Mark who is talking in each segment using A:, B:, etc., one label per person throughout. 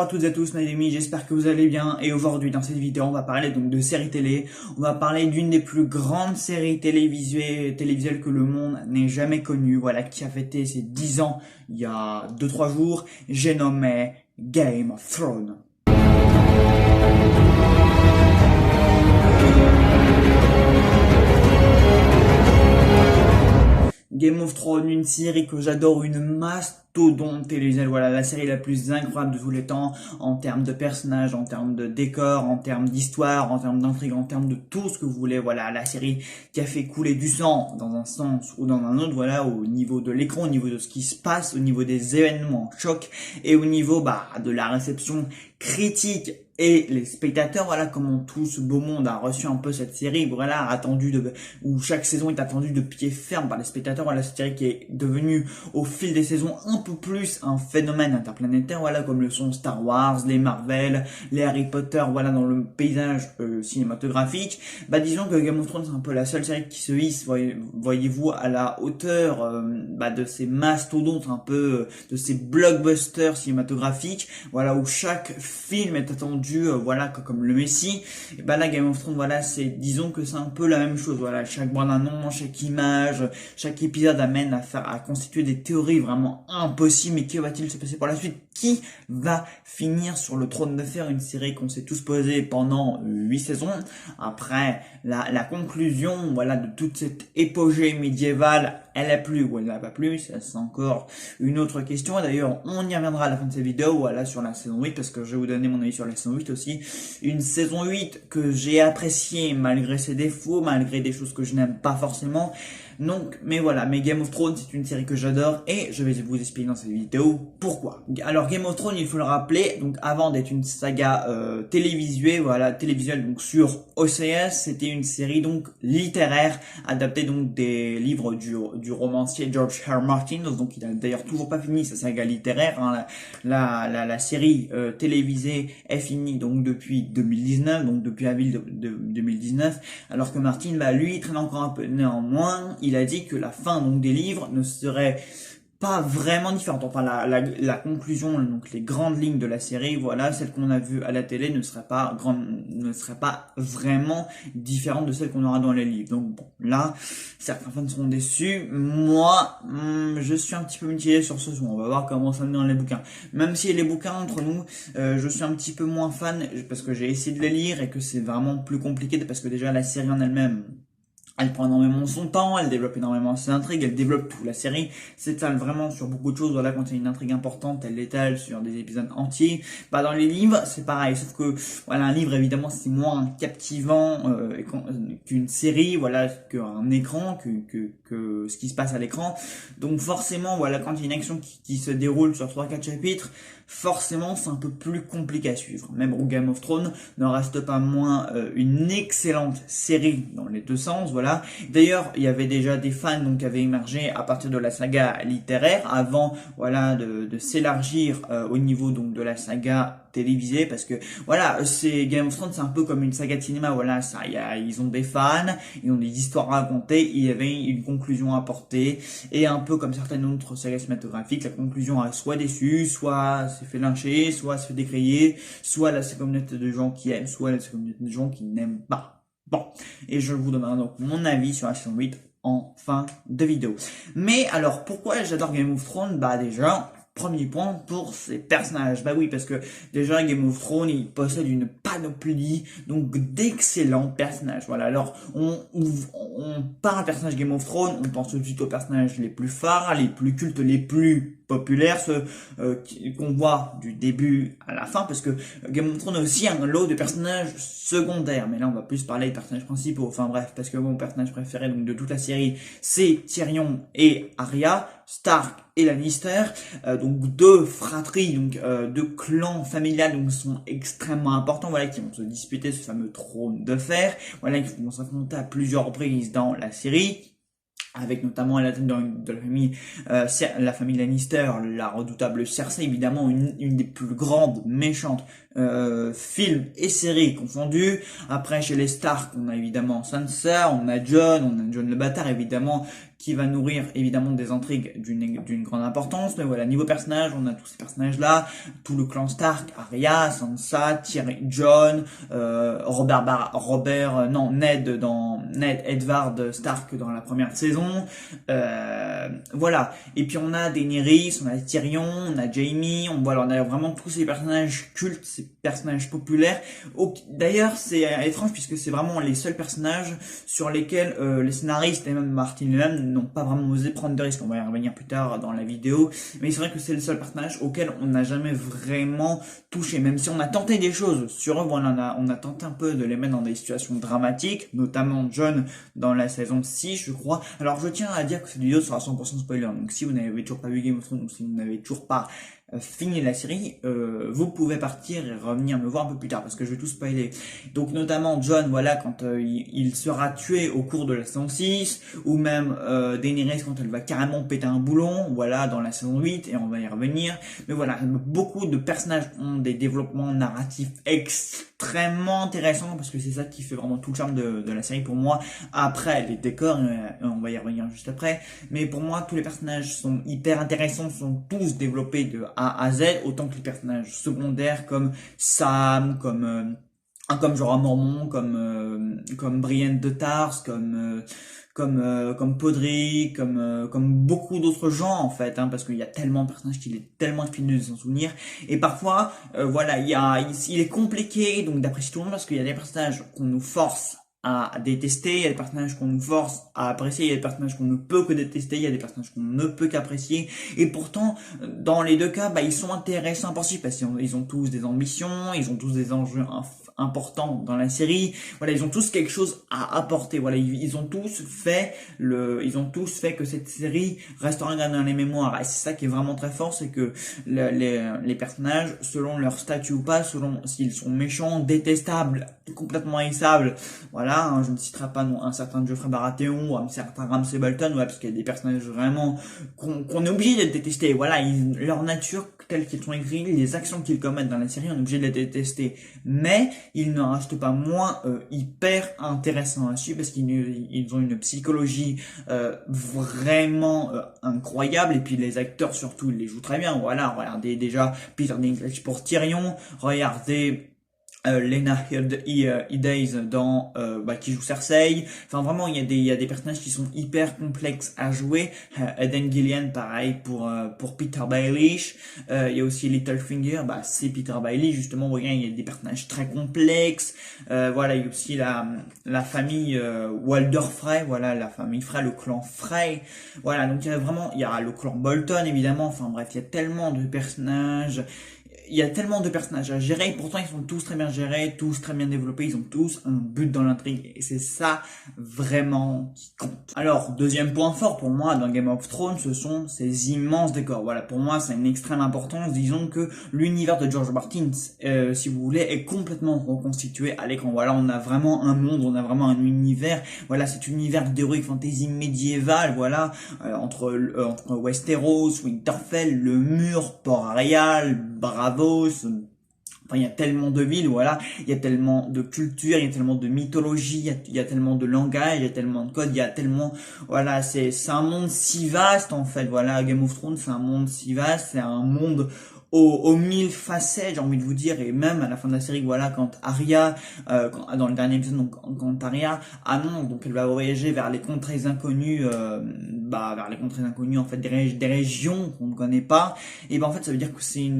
A: Bonjour à toutes et à tous, mes amis, j'espère que vous allez bien. Et aujourd'hui, dans cette vidéo, on va parler donc de séries télé. On va parler d'une des plus grandes séries télévisuelles que le monde n'ait jamais connues. Voilà, qui a fêté ses 10 ans il y a 2-3 jours. J'ai nommé Game of Thrones. Game of Thrones, une série que j'adore, une mastodonte télévisuelle. Voilà, la série la plus incroyable de tous les temps, en termes de personnages, en termes de décors, en termes d'histoire, en termes d'intrigue, en termes de tout ce que vous voulez. Voilà, la série qui a fait couler du sang dans un sens ou dans un autre. Voilà, au niveau de l'écran, au niveau de ce qui se passe, au niveau des événements choc et au niveau de la réception critique. Et les spectateurs, voilà comment tout ce beau monde a reçu un peu cette série, voilà, où chaque saison est attendue de pied ferme par les spectateurs. Voilà, cette série qui est devenue au fil des saisons un peu plus un phénomène interplanétaire, voilà, comme le sont Star Wars, les Marvel, les Harry Potter, voilà, dans le paysage cinématographique. Disons que Game of Thrones c'est un peu la seule série qui se hisse, voyez-vous, à la hauteur de ces mastodontes, un peu de ces blockbusters cinématographiques, voilà, où chaque film est attendu, voilà, comme le Messi. Et là, Game of Thrones, voilà, disons que c'est un peu la même chose. Voilà, chaque bande-annonce, chaque image, chaque épisode amène à constituer des théories vraiment impossibles. Mais que va-t-il se passer par la suite? Qui va finir sur le trône de fer? Une série qu'on s'est tous posée pendant 8 saisons. Après la conclusion, voilà, de toute cette épopée médiévale, elle a plu ou elle n'a pas plu, ça c'est encore une autre question. Et d'ailleurs, on y reviendra à la fin de cette vidéo, voilà, sur la saison 8, parce que je vais vous donner mon avis sur la saison 8 aussi. Une saison 8 que j'ai appréciée malgré ses défauts, malgré des choses que je n'aime pas forcément. Donc, mais voilà, mais Game of Thrones, c'est une série que j'adore et je vais vous expliquer dans cette vidéo pourquoi. Alors, Game of Thrones, il faut le rappeler, donc avant d'être une saga télévisuelle, donc sur OCS, c'était une série donc littéraire adaptée donc des livres du romancier George R. Martin. Donc, il a d'ailleurs toujours pas fini sa saga littéraire. Hein. La série télévisée est finie donc depuis 2019, donc depuis avril de 2019, alors que Martin, lui, traîne encore un peu. Néanmoins, il a dit que la fin donc des livres ne serait pas vraiment différente. Enfin, la conclusion, donc les grandes lignes de la série, voilà, celle qu'on a vue à la télé ne serait pas vraiment différente de celle qu'on aura dans les livres. Donc bon, là, certains fans seront déçus. Moi, je suis un petit peu mitigé sur ce son. On va voir comment ça me dans les bouquins. Même si les bouquins entre nous, je suis un petit peu moins fan parce que j'ai essayé de les lire et que c'est vraiment plus compliqué parce que déjà la série en elle-même, elle prend énormément son temps, elle développe énormément ses intrigues, elle développe toute la série, s'étale vraiment sur beaucoup de choses. Voilà, quand il y a une intrigue importante, elle l'étale sur des épisodes entiers. Dans les livres, c'est pareil, sauf que voilà, un livre évidemment c'est moins captivant qu'une série, voilà, qu'un écran, que ce qui se passe à l'écran. Donc forcément, voilà, quand il y a une action qui se déroule sur 3-4 chapitres, forcément c'est un peu plus compliqué à suivre. Même Game of Thrones ne reste pas moins une excellente série dans les deux sens. Voilà. D'ailleurs, il y avait déjà des fans donc qui avaient émergé à partir de la saga littéraire avant, voilà, de s'élargir au niveau donc de la saga télévisée, parce que voilà, c'est Game of Thrones, c'est un peu comme une saga de cinéma. Voilà, ils ont des fans, ils ont des histoires à raconter, il y avait une conclusion à apporter, et un peu comme certaines autres sagas cinématographiques, la conclusion a soit déçu, soit s'est fait lyncher, soit se fait décrier, soit la communauté de gens qui aiment, soit la communauté de gens qui n'aiment pas. Bon, et je vous donnerai donc mon avis sur la saison 8 en fin de vidéo. Mais alors, pourquoi j'adore Game of Thrones? Déjà, premier point, pour ses personnages. Oui, parce que déjà Game of Thrones, il possède une panoplie donc d'excellents personnages. Voilà, alors on parle personnage Game of Thrones, on pense tout de suite aux personnages les plus phares, les plus cultes, les plus populaires, ceux qu'on voit du début à la fin, parce que Game of Thrones a aussi un lot de personnages secondaires, mais là on va plus parler des personnages principaux. Enfin bref, parce que mon personnage préféré donc de toute la série, c'est Tyrion et Arya Stark et Lannister, donc deux fratries, donc deux clans familiales, donc sont extrêmement importants, voilà, qui vont se disputer ce fameux trône de fer, voilà, qui vont s'affronter à plusieurs reprises dans la série, avec notamment à la tête de la famille Lannister, la redoutable Cersei, évidemment une des plus grandes méchantes films et séries confondus. Après, chez les Stark, on a évidemment Sansa, on a Jon le bâtard, évidemment, qui va nourrir évidemment des intrigues d'une grande importance. Mais voilà, niveau personnage, on a tous ces personnages-là, tout le clan Stark, Arya, Sansa, Tyrion, Jon, Ned Edward Stark dans la première saison. Voilà. Et puis on a Daenerys, on a Tyrion, on a Jaime, on a vraiment tous ces personnages cultes, ces personnages populaires. D'ailleurs, c'est étrange puisque c'est vraiment les seuls personnages sur lesquels les scénaristes et même Martin lui-même n'ont pas vraiment osé prendre de risques. On va y revenir plus tard dans la vidéo, mais c'est vrai que c'est le seul personnage auquel on n'a jamais vraiment touché, même si on a tenté des choses sur eux. Voilà, on a tenté un peu de les mettre dans des situations dramatiques, notamment Jon dans la saison 6, je crois. Alors je tiens à dire que cette vidéo sera 100% spoiler, donc si vous n'avez toujours pas vu Game of Thrones, ou si vous n'avez toujours pas fini la série, vous pouvez partir et revenir me voir un peu plus tard parce que je vais tout spoiler. Donc notamment Jon, voilà, quand il sera tué au cours de la saison 6, ou même Daenerys quand elle va carrément péter un boulon, voilà, dans la saison 8, et on va y revenir. Mais voilà, beaucoup de personnages ont des développements narratifs extrêmement intéressants parce que c'est ça qui fait vraiment tout le charme de la série pour moi. Après, les décors, on va y revenir juste après, mais pour moi, tous les personnages sont hyper intéressants, sont tous développés de A à Z, autant que les personnages secondaires comme Sam, comme Jorah Mormont, comme Brienne de Tarse, comme Podrick, comme beaucoup d'autres gens en fait, hein, parce qu'il y a tellement de personnages qu'il est tellement infini de s'en souvenir. Et parfois, voilà, il est compliqué donc d'apprécier tout le monde parce qu'il y a des personnages qu'on nous force à détester, il y a des personnages qu'on nous force à apprécier, il y a des personnages qu'on ne peut que détester, il y a des personnages qu'on ne peut qu'apprécier, et pourtant, dans les deux cas, ils sont intéressants pour parce qu'ils ont tous des ambitions, ils ont tous des enjeux importants dans la série, voilà, ils ont tous quelque chose à apporter, voilà, ils ont tous fait que cette série restera dans les mémoires, et c'est ça qui est vraiment très fort, c'est que les personnages, selon leur statut ou pas, selon s'ils sont méchants, détestables, complètement haïssables, voilà, je ne citerai pas un certain Geoffrey Baratheon ou un certain Ramsay Bolton, parce qu'il y a des personnages vraiment qu'on est obligé de détester, voilà, leur nature telle qu'ils sont écrits, les actions qu'ils commettent dans la série, on est obligé de les détester, mais ils ne restent pas moins hyper intéressants à suivre parce qu'ils ont une psychologie vraiment incroyable, et puis les acteurs surtout ils les jouent très bien, voilà, regardez déjà Peter Dinklage pour Tyrion, regardez Lena Headey dans qui joue Cersei. Enfin vraiment il y a des personnages qui sont hyper complexes à jouer. Aidan Gillian pareil pour Peter Baelish. Il y a aussi Littlefinger, c'est Peter Baelish justement. Vous voyez, il y a des personnages très complexes. Voilà, il y a aussi la famille Walder Frey, voilà, la famille Frey, le clan Frey. Voilà, donc il y a le clan Bolton évidemment. Enfin bref, il y a tellement de personnages. Il y a tellement de personnages à gérer, et pourtant ils sont tous très bien gérés, tous très bien développés, ils ont tous un but dans l'intrigue, et c'est ça vraiment qui compte. Alors, deuxième point fort pour moi dans Game of Thrones, ce sont ces immenses décors. Voilà, pour moi c'est une extrême importance, disons que l'univers de George Martin, si vous voulez, est complètement reconstitué à l'écran. Voilà, on a vraiment un monde, on a vraiment un univers, voilà, cet univers d'heroic fantasy médiéval, voilà, entre Westeros, Winterfell, le Mur, Port-Réal, Braavos, enfin, il y a tellement de villes, voilà, il y a tellement de culture, il y a tellement de mythologie, il y a tellement de langage, il y a tellement de codes, il y a tellement, voilà, c'est un monde si vaste en fait, voilà, Game of Thrones, c'est un monde si vaste, c'est un monde aux mille facettes, j'ai envie de vous dire, et même à la fin de la série, voilà, quand Arya, dans le dernier épisode, donc quand Arya annonce, donc elle va voyager vers les contrées inconnues, vers les contrées inconnues en fait des régions qu'on ne connaît pas, et en fait ça veut dire que c'est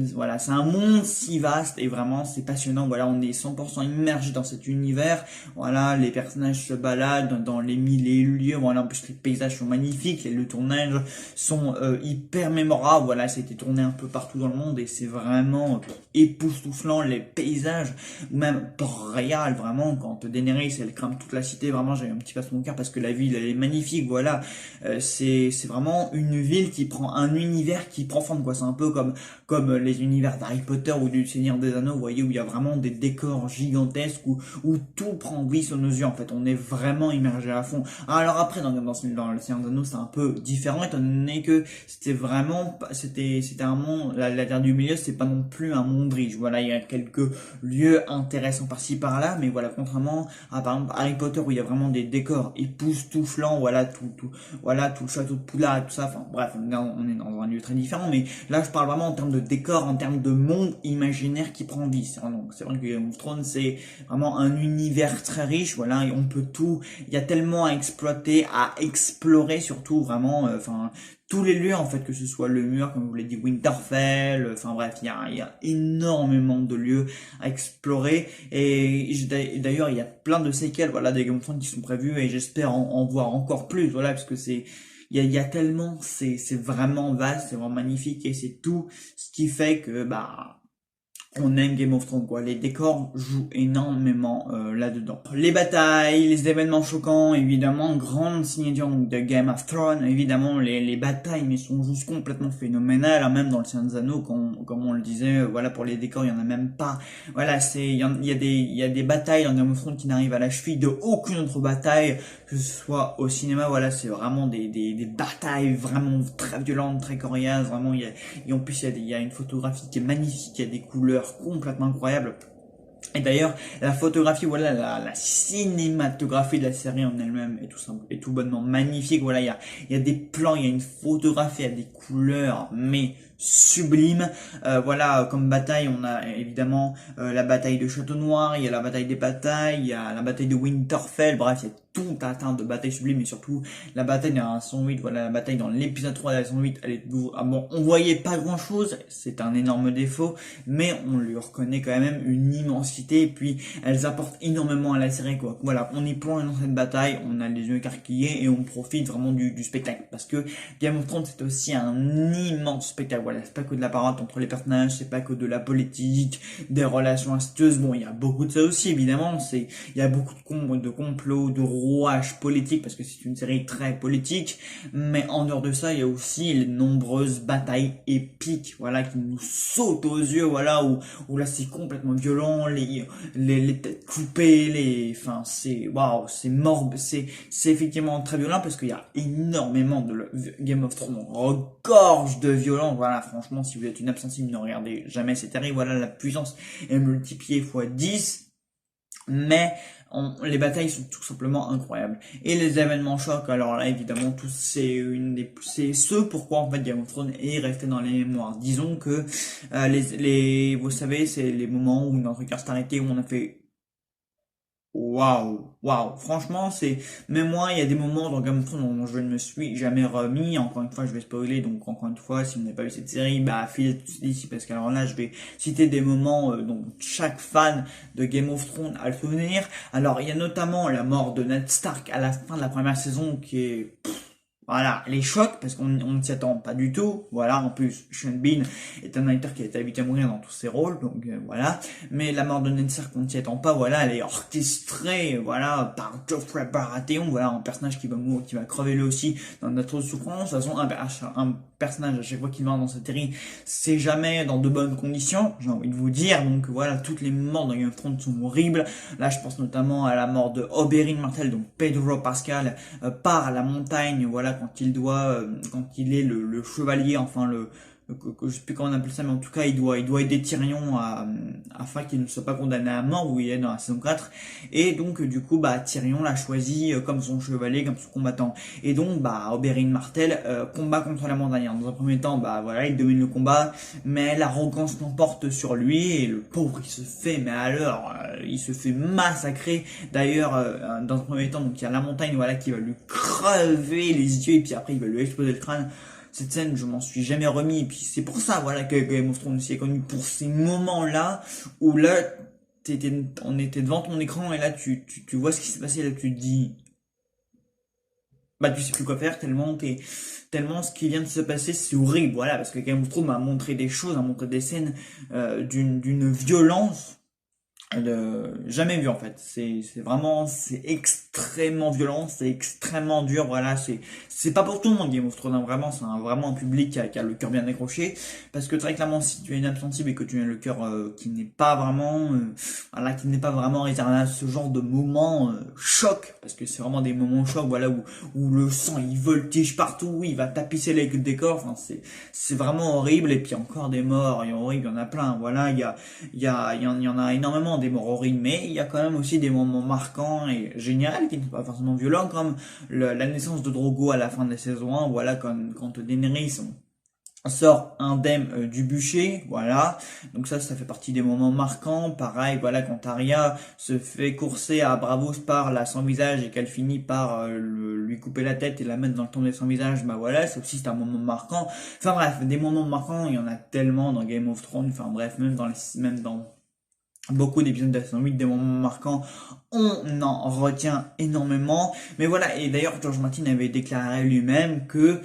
A: un monde si vaste, et vraiment c'est passionnant, voilà, on est 100% immergé dans cet univers, voilà, les personnages se baladent dans les mille et une lieux, voilà, en plus les paysages sont magnifiques, le tournage sont hyper mémorables, voilà, ça a été tourné un peu partout dans le monde, et c'est vraiment époustouflant, les paysages, ou même Port-Réal, vraiment, quand Daenerys elle crame toute la cité, vraiment j'ai un petit passe mon cœur parce que la ville elle est magnifique, voilà, c'est vraiment une ville qui prend un univers qui prend forme, quoi, c'est un peu comme les univers d'Harry Potter ou du Seigneur des Anneaux, vous voyez, où il y a vraiment des décors gigantesques, où tout prend vie sous nos yeux, en fait, on est vraiment immergé à fond. Alors après, dans le Seigneur des Anneaux, c'est un peu différent, étant donné que c'était un monde, la Terre du le milieu, c'est pas non plus un monde riche. Voilà, il y a quelques lieux intéressants par-ci par-là, mais voilà, contrairement à par exemple Harry Potter où il y a vraiment des décors époustouflants, voilà, voilà, tout le château de Poudlard, tout ça. Enfin bref, on est dans un lieu très différent, mais là je parle vraiment en termes de décor, en termes de monde imaginaire qui prend vie. C'est vrai que Game of Thrones c'est vraiment un univers très riche, voilà, et on peut tout, il y a tellement à exploiter, à explorer surtout vraiment, enfin tous les lieux en fait, que ce soit le mur, comme je vous l'ai dit, Winterfell, enfin bref, il y a énormément de lieux à explorer, et d'ailleurs il y a plein de séquelles, voilà, des Game of Thrones qui sont prévues, et j'espère en voir encore plus, voilà, parce que il y a tellement, c'est vraiment vaste, c'est vraiment magnifique, et c'est tout ce qui fait que, bah, on aime Game of Thrones, quoi. Les décors jouent énormément là-dedans. Les batailles, les événements choquants, évidemment, grande signature donc, de Game of Thrones. Évidemment, les batailles, mais sont juste complètement phénoménales, hein, même dans le Seigneur des Anneaux, comme on le disait, voilà, pour les décors, il y en a même pas. Voilà, il y a des batailles dans Game of Thrones qui n'arrivent à la cheville de aucune autre bataille, que ce soit au cinéma, voilà, c'est vraiment des batailles vraiment très violentes, très coriaces, vraiment, et en plus, il y a une photographie qui est magnifique, il y a des couleurs complètement incroyables. Et d'ailleurs, la photographie, voilà, la cinématographie de la série en elle-même est tout simple, est tout bonnement magnifique. Voilà, il y a des plans, il y a une photographie, il y a des couleurs, mais sublimes. Voilà, comme bataille, on a évidemment la bataille de Château Noir, il y a la bataille des batailles, il y a la bataille de Winterfell, bref, il y a tout un tas de batailles sublimes, et surtout la bataille dans la saison 8, voilà, la bataille dans l'épisode 3 de la saison 8, elle est, ah bon, on voyait pas grand chose, c'est un énorme défaut, mais on lui reconnaît quand même une immensité, et puis elles apportent énormément à la série, quoi. Voilà, on y plonge dans cette bataille, on a les yeux écarquillés, et on profite vraiment du spectacle, parce que Game of Thrones c'est aussi un immense spectacle, voilà, c'est pas que de la parole entre les personnages, c'est pas que de la politique, des relations incestueuses, bon, il y a beaucoup de ça aussi, évidemment, il y a beaucoup de complots, de rouages politiques, parce que c'est une série très politique, mais en dehors de ça, il y a aussi les nombreuses batailles épiques, voilà, qui nous sautent aux yeux, voilà, où là c'est complètement violent, les têtes coupées, enfin, c'est, waouh, c'est morbide, c'est effectivement très violent, parce qu'il y a énormément Game of Thrones, on regorge de violence, voilà, franchement, si vous êtes une absensible, ne regardez jamais, c'est terrible, voilà, la puissance est multipliée fois 10, mais les batailles sont tout simplement incroyables. Et les événements chocs, alors là, évidemment, c'est ce pourquoi, en fait, Game of Thrones est resté dans les mémoires. Disons que, vous savez, c'est les moments où notre cœur s'est arrêté, où on a fait, waouh, waouh. Franchement, même moi, il y a des moments dans Game of Thrones dont je ne me suis jamais remis. Encore une fois, je vais spoiler, donc encore une fois, si vous n'avez pas vu cette série, bah, filez tout ici, parce qu'alors là, je vais citer des moments dont chaque fan de Game of Thrones a le souvenir. Alors, il y a notamment la mort de Ned Stark à la fin de la première saison, qui est, voilà, les chocs, parce qu'on ne s'y attend pas du tout. Voilà, en plus, Sean Bean est un acteur qui a été habitué à mourir dans tous ses rôles, donc voilà. Mais la mort de Ned Stark, on ne s'y attend pas, voilà, elle est orchestrée, voilà, par Joffrey Baratheon, voilà, un personnage qui va mourir, qui va crever lui aussi dans notre souffrance. De toute façon, un personnage, à chaque fois qu'il meurt dans cette série, c'est jamais dans de bonnes conditions, j'ai envie de vous dire. Donc voilà, toutes les morts dans Game of Thrones sont horribles. Là, je pense notamment à la mort de Oberyn Martell, donc Pedro Pascal, part à la montagne, voilà, quand il est le chevalier, enfin je sais plus comment on appelle ça, mais en tout cas il doit aider Tyrion afin qu'il ne soit pas condamné à mort, où il est dans la saison 4, et donc du coup bah Tyrion l'a choisi comme son chevalier, comme son combattant, et donc bah Oberyn Martell combat contre la montagne. Dans un premier temps, bah voilà, il domine le combat, mais l'arrogance l'emporte sur lui, et le pauvre il se fait, mais alors il se fait massacrer. D'ailleurs dans un premier temps, donc il y a la montagne, voilà, qui va lui crever les yeux, et puis après il va lui exploser le crâne. Cette scène, je m'en suis jamais remis, et puis c'est pour ça, voilà, que Game of Thrones aussi est connu, pour ces moments-là, où là, on était devant ton écran, et là, tu vois ce qui s'est passé, là, tu te dis, bah, tu sais plus quoi faire, tellement ce qui vient de se passer, c'est horrible, voilà, parce que Game of Thrones m'a montré des choses, m'a montré des scènes, d'une violence, jamais vue, en fait. C'est vraiment, c'est extrêmement extrêmement violent, c'est extrêmement dur, voilà, c'est pas pour tout le monde Game of Thrones, hein, vraiment, vraiment un public qui a le cœur bien accroché, parce que très clairement, si tu es une âme sensible et que tu as le cœur qui n'est pas vraiment, voilà, qui n'est pas vraiment réservé à ce genre de moments choc, parce que c'est vraiment des moments choc, voilà, où le sang il voltige partout, il va tapisser les décors, enfin c'est vraiment horrible, et puis encore des morts, il y en horrible, il y en a plein, voilà, il y en a énormément des morts horribles, mais il y a quand même aussi des moments marquants et géniaux, qui ne sont pas forcément violents, comme la naissance de Drogo à la fin de la saison 1, voilà, quand Daenerys sort indemne du bûcher, voilà. Donc ça fait partie des moments marquants. Pareil, voilà, quand Arya se fait courser à Bravos par la sans visage et qu'elle finit par lui couper la tête et la mettre dans le tombeau sans visage, bah voilà, ça aussi c'est un moment marquant. Enfin bref, des moments marquants, il y en a tellement dans Game of Thrones. Enfin bref, même dans beaucoup d'épisodes de la saison 8, des moments marquants, on en retient énormément. Mais voilà, et d'ailleurs George Martin avait déclaré lui-même que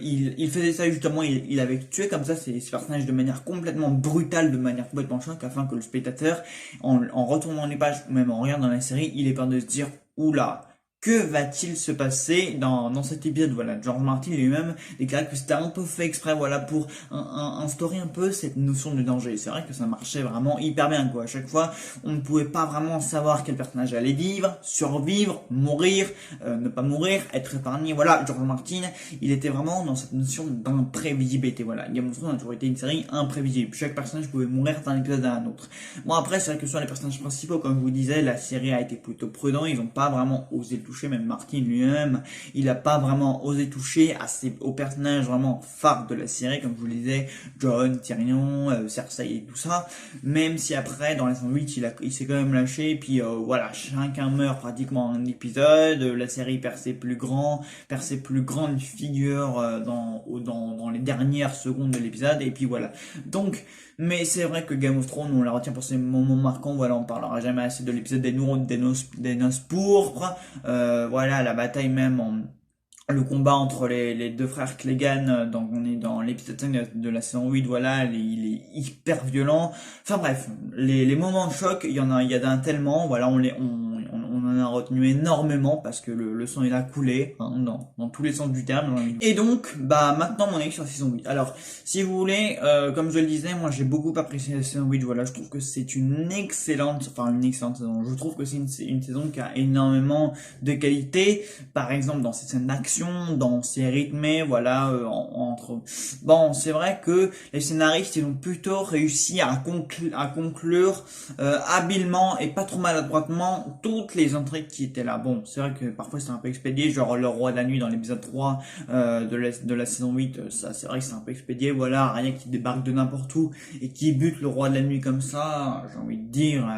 A: il faisait ça justement, il avait tué comme ça ces personnages de manière complètement brutale, de manière complètement choc, afin que le spectateur, en retournant les pages ou même en regardant la série, il ait peur de se dire oula, que va-t-il se passer dans cet épisode? Voilà, George Martin lui-même déclarait que c'était un peu fait exprès, voilà, pour instaurer un peu cette notion de danger. C'est vrai que ça marchait vraiment hyper bien, quoi. À chaque fois, on ne pouvait pas vraiment savoir quel personnage allait vivre, survivre, mourir, ne pas mourir, être épargné. Voilà, George Martin, il était vraiment dans cette notion d'imprévisibilité. Voilà, Game of Thrones a toujours été une série imprévisible. Chaque personnage pouvait mourir d'un épisode à un autre. Bon, après, c'est vrai que sur les personnages principaux, comme je vous disais, la série a été plutôt prudent. Ils n'ont pas vraiment osé toucher, même Martin lui-même, il a pas vraiment osé toucher aux personnages vraiment phares de la série, comme je vous le disais, Jon, Tyrion, Cersei et tout ça, même si après, dans la saison 8, il s'est quand même lâché, et puis voilà, chacun meurt pratiquement en un épisode, la série perd ses plus grandes figures dans les dernières secondes de l'épisode, et puis voilà. Donc, mais c'est vrai que Game of Thrones, on la retient pour ses moments marquants, voilà, on parlera jamais assez de l'épisode des noces pourpres, voilà, la bataille même, le combat entre les deux frères Clegane, donc on est dans l'épisode 5 de la saison 8, voilà, il est hyper violent. Enfin bref, les moments de choc, il y en a tellement, voilà, on en a retenu énormément parce que le sang il a coulé, hein, dans tous les sens du terme. Et donc, bah maintenant mon avis sur la saison 8. Alors, si vous voulez, comme je le disais, moi j'ai beaucoup apprécié la saison 8, voilà, je trouve que c'est une excellente saison. Je trouve que c'est une saison qui a énormément de qualité, par exemple dans cette scène d'action, dans ses rythmés, voilà, bon, c'est vrai que les scénaristes ils ont plutôt réussi à conclure habilement et pas trop maladroitement toutes les intrigues qui étaient là. Bon, c'est vrai que parfois c'est un peu expédié, genre le roi de la nuit dans l'épisode 3 de la saison 8, ça c'est vrai que c'est un peu expédié, voilà, rien qui débarque de n'importe où et qui bute le roi de la nuit comme ça, j'ai envie de dire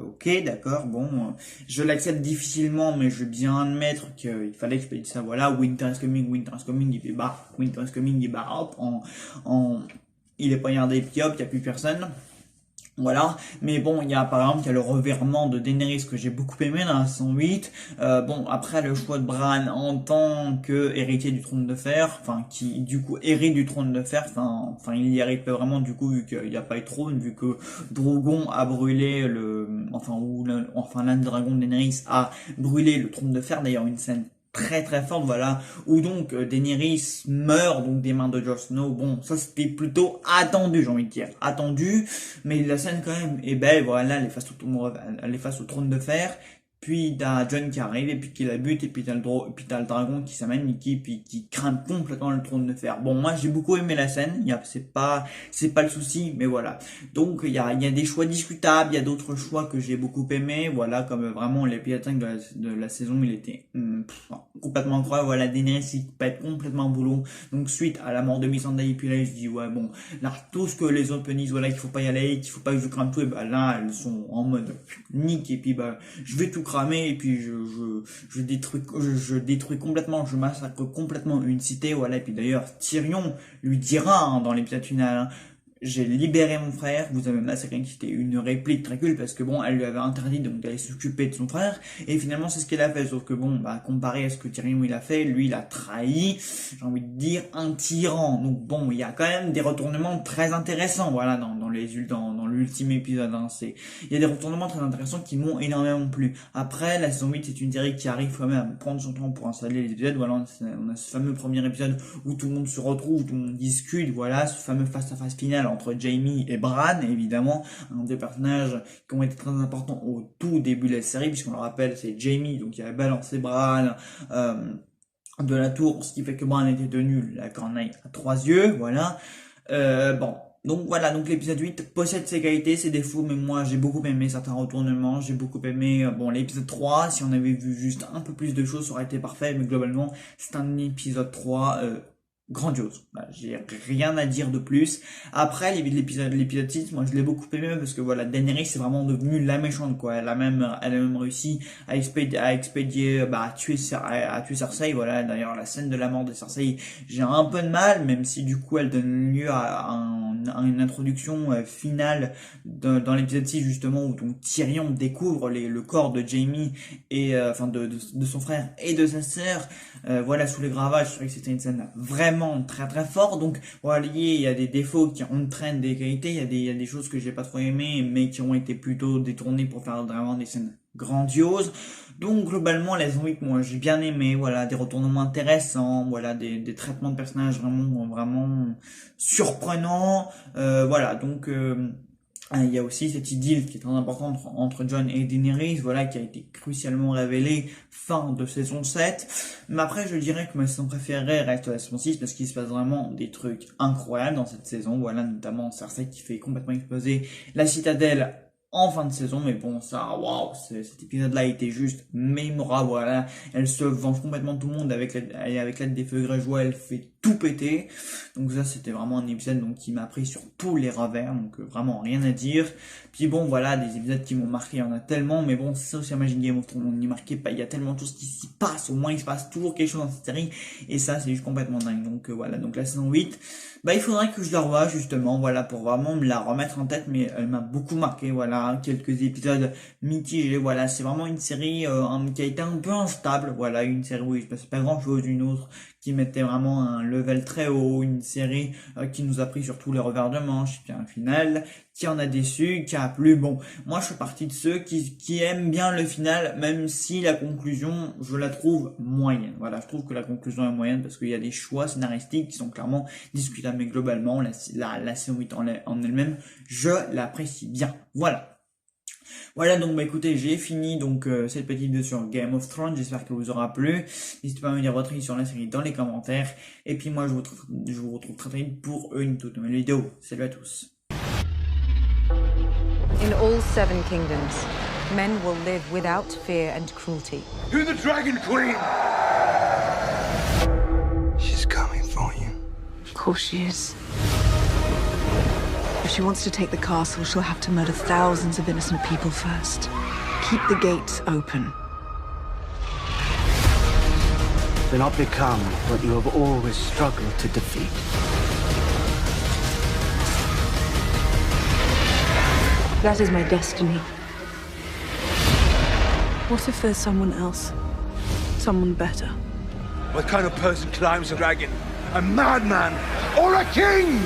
A: ok, d'accord, bon, je l'accepte difficilement, mais je veux bien admettre qu'il fallait expédier ça, voilà, Winter is coming, et puis bah, Winter is coming, et bah hop, il est poignardé, et puis hop, il n'y a plus personne. Voilà, mais bon, il y a par exemple, il y a le revirement de Daenerys que j'ai beaucoup aimé dans la saison 8. Bon, après le choix de Bran en tant que héritier du trône de fer, enfin qui du coup hérite du trône de fer, enfin il y hérite pas vraiment du coup vu qu'il n'y a pas eu de trône, vu que Drogon a brûlé l'un des dragons de Daenerys a brûlé le trône de fer. D'ailleurs une scène très très forte, voilà, où donc Daenerys meurt donc des mains de Jon Snow. Bon, ça c'était plutôt attendu, j'ai envie de dire, attendu, mais la scène quand même est belle, voilà, elle est face au trône de fer, puis t'as Jon qui arrive et puis qui la bute, et puis t'as le dragon qui s'amène et qui crame complètement le trône de fer. Bon, moi j'ai beaucoup aimé la scène, c'est pas le souci, mais voilà. Donc il y a des choix discutables, il y a d'autres choix que j'ai beaucoup aimé, voilà, comme vraiment l'épisode 5 de la saison, il était complètement incroyable, voilà, Daenerys qui pète complètement boulot. Donc suite à la mort de Missandei, puis là je dis ouais bon, là tout ce que les autres me disent, voilà, qu'il faut pas y aller, qu'il faut pas que je crame tout, et bah là elles sont en mode nique, et puis bah je vais tout cramer, et puis je détruis complètement, je massacre complètement une cité, voilà. Et puis d'ailleurs Tyrion lui dira dans l'épisode final, j'ai libéré mon frère. Vous avez massacré qui était une réplique très cool parce que bon, elle lui avait interdit donc d'aller s'occuper de son frère et finalement c'est ce qu'elle a fait. Sauf que bon, bah comparé à ce que Tyrion il a fait, lui il a trahi, j'ai envie de dire un tyran. Donc bon, il y a quand même des retournements très intéressants, voilà, dans l'ultime épisode. Hein. Il y a des retournements très intéressants qui m'ont énormément plu. Après, la saison 8 c'est une série qui arrive quand même à prendre son temps pour installer les épisodes. Voilà, on a ce fameux premier épisode où tout le monde se retrouve, où tout le monde discute, voilà, ce fameux face-à-face final entre Jaime et Bran, évidemment, un des personnages qui ont été très importants au tout début de la série, puisqu'on le rappelle, c'est Jaime, donc qui avait balancé Bran de la tour, ce qui fait que Bran était tenu la corneille à 3 yeux, voilà. Bon. Donc voilà, donc l'épisode 8 possède ses qualités, ses défauts, mais moi j'ai beaucoup aimé certains retournements, j'ai beaucoup aimé, bon l'épisode 3, si on avait vu juste un peu plus de choses, ça aurait été parfait, mais globalement c'est un épisode 3 grandiose. Bah, j'ai rien à dire de plus. Après l'épisode 6, moi je l'ai beaucoup aimé parce que voilà, Daenerys c'est vraiment devenue la méchante quoi. Elle a même réussi à expédier à tuer Cersei. Voilà, d'ailleurs la scène de la mort de Cersei, j'ai un peu de mal, même si du coup elle donne lieu à une introduction finale dans l'épisode 6 justement où donc Tyrion découvre le corps de Jaime et de son frère et de sa sœur. Voilà, sous les gravages. Je trouvais que c'était une scène vraiment très très forte. Donc voilà, il y a des défauts qui entraînent des qualités, il y a des choses que j'ai pas trop aimées mais qui ont été plutôt détournées pour faire vraiment des scènes grandioses. Donc globalement la saison 8, moi j'ai bien aimé, voilà, des retournements intéressants, voilà, des traitements de personnages vraiment surprenants, voilà, donc il y a aussi cette idylle qui est très importante entre Jon et Daenerys, voilà, qui a été crucialement révélée fin de saison 7. Mais après, je dirais que ma saison préférée reste la saison 6 parce qu'il se passe vraiment des trucs incroyables dans cette saison, voilà, notamment Cersei qui fait complètement exploser la citadelle en fin de saison, mais bon, ça, waouh, cet épisode-là était juste mémorable, voilà. Elle se venge complètement tout le monde avec l'aide des feux grégeois, elle fait tout péter. Donc ça, c'était vraiment un épisode donc qui m'a pris sur tous les revers, donc vraiment rien à dire. Puis bon, voilà, des épisodes qui m'ont marqué, il y en a tellement, mais bon, c'est ça aussi la magie de Game of Thrones, on n'y marquait pas, il y a tellement de choses qui s'y passent, au moins il se passe toujours quelque chose dans cette série, et ça, c'est juste complètement dingue. Donc voilà, donc la saison 8, il faudrait que je la revoie justement, voilà, pour vraiment me la remettre en tête, mais elle m'a beaucoup marqué, voilà, quelques épisodes mitigés, voilà, c'est vraiment une série qui a été un peu instable, voilà, une série où il se passe pas grand chose, une autre qui mettait vraiment un level très haut, une série qui nous a pris sur tous les revers de manche, puis un final qui en a déçu, qui a plu. Bon, moi je suis partie de ceux qui aiment bien le final, même si la conclusion, je la trouve moyenne. Voilà, je trouve que la conclusion est moyenne parce qu'il y a des choix scénaristiques qui sont clairement discutables, mais globalement, la saison 8 en elle-même, je l'apprécie bien. Voilà. Voilà, donc écoutez, j'ai fini donc cette petite vidéo sur Game of Thrones, j'espère que vous aura plu. N'hésitez pas à me dire votre avis sur la série dans les commentaires. Et puis moi je vous retrouve très vite pour une toute nouvelle vidéo. Salut à tous.
B: In all 7 kingdoms, men will live without fear and cruelty.
C: You're the Dragon Queen! She's coming for you.
D: Of course she is. If she wants to take the castle, she'll have to murder thousands of innocent people first. Keep the gates open.
E: Do not become what you have always struggled to defeat.
D: That is my destiny. What if there's someone else? Someone better?
C: What kind of person climbs a dragon? A madman or a king?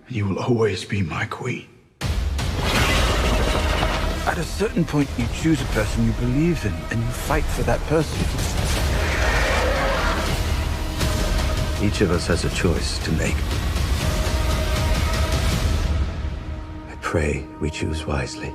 F: You will always be my queen.
E: At a certain point, you choose a person you believe in, and you fight for that person.
F: Each of us has a choice to make. I pray we choose wisely.